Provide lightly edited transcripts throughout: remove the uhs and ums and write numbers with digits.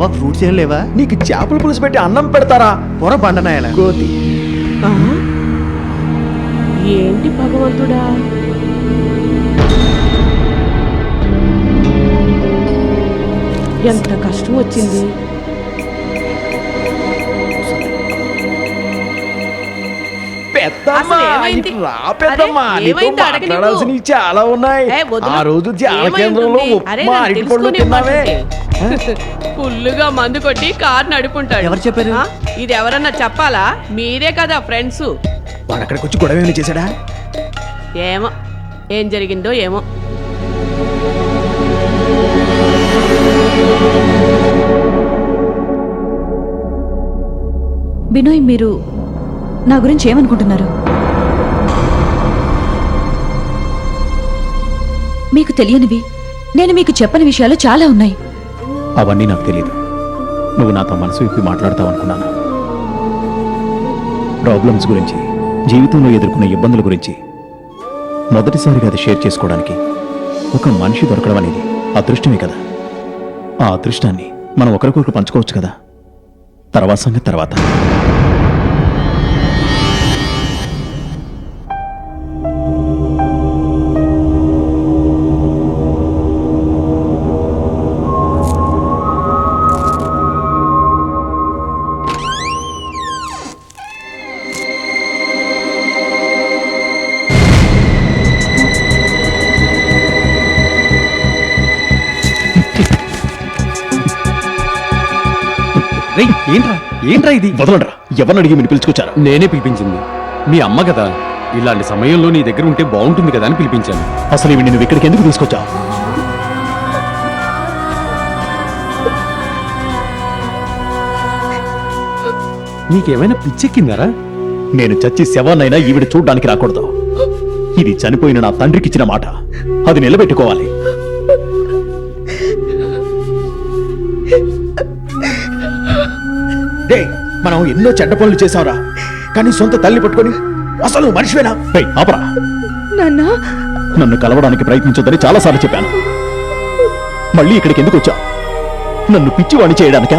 బావా ఫ్రూట్స్ ఏం లేవా? నీకు చేపల పులుసు పెట్టి అన్నం పెడతారా? పొర బండనాయలా కోతి. ఏంటి భగవంతుడా, ఎంత కష్టం వచ్చింది. పెద్దమ్మా, అసలు ఏమైంది? ఇటు రా పెద్దమ్మా, అరే, నీతో ఏమైంది అడగ నువ్వు? మాట్లాడాల్సినవి చాలా ఉన్నాయి. ఏ, వదిలు. ఆ రోజు ధ్యాన ఏమైంది కేంద్రంలో ఉంది? అరే, ఉప్మా నాకు అరటి పళ్ళు తెలుసుకునే తిన్నావే. ఫుల్లుగా మందు కొట్టి కార్ నడుపుంటాడు. ఎవరు చెప్పారు? ఆ? ఇది ఎవరన్నా చెప్పాలా? మీరే కదా ఫ్రెండ్స్. వాడు అక్కడికి వచ్చి గొడవ ఏమైనా చేశాడా? ఏమో ఏం జరిగిందో ఏమో. బినోయ్, మీరు నా గురించి ఏమనుకుంటున్నారు? మీకు తెలియనివి, నేను మీకు చెప్పని విషయాలు చాలా ఉన్నాయి. అవన్నీ నాకు తెలియదు. నువ్వు నాతో మనసు విప్పి మాట్లాడతావు అనుకున్నాను. ప్రాబ్లమ్స్ గురించి, జీవితంలో ఎదుర్కొన్న ఇబ్బందుల గురించి మొదటిసారిగా అది షేర్ చేసుకోవడానికి ఒక మనిషి దొరకడం అనేది అదృష్టమే కదా. ఆ అదృష్టాన్ని మనం ఒకరికొకరు పంచుకోవచ్చు కదా. తర్వాత సంగతి తర్వాత. ఏంట్రా ఇది? వదలండ్రా, ఎవరిని అడిగి మీరు పిలుచుకొచ్చారు? నేనే పిలిపించింది. మీ అమ్మ కదా, ఇలాంటి సమయంలో నీ దగ్గర ఉంటే బాగుంటుంది కదా అని పిలిపించాను. అసలు ఇవి నువ్వు ఇక్కడికి ఎందుకు తీసుకొచ్చావు? నీకేమైనా పిచ్చెక్కిందారా? నేను చచ్చి శవాన్నైనా ఈవిడ చూడ్డానికి రాకూడదు. ఇది చనిపోయిన నా తండ్రికి ఇచ్చిన మాట, అది నిలబెట్టుకోవాలి. డేయ్, మనం ఎన్నో చెడ్డ పనులు చేసావురా, కానీ సొంత తల్లి పట్టుకొని అసలు నువ్వు మనిషివేనా? ఏయ్, ఆపరా. నన్ను కలవడానికి ప్రయత్నించొద్దని చాలాసార్లు చెప్పాను. మళ్ళీ ఇక్కడికి ఎందుకు వచ్చా? నన్ను పిచ్చివాణి చేయడానికా,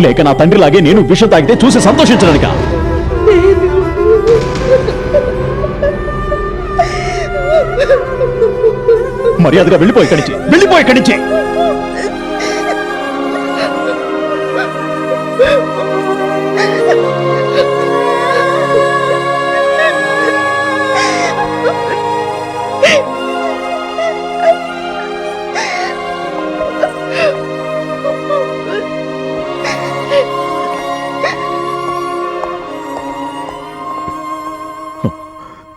లేక నా తండ్రిలాగే నేను విషం తాగితే చూసి సంతోషించడానికా? మర్యాదగా వెళ్ళిపోయి ఇక్కడి నుంచి.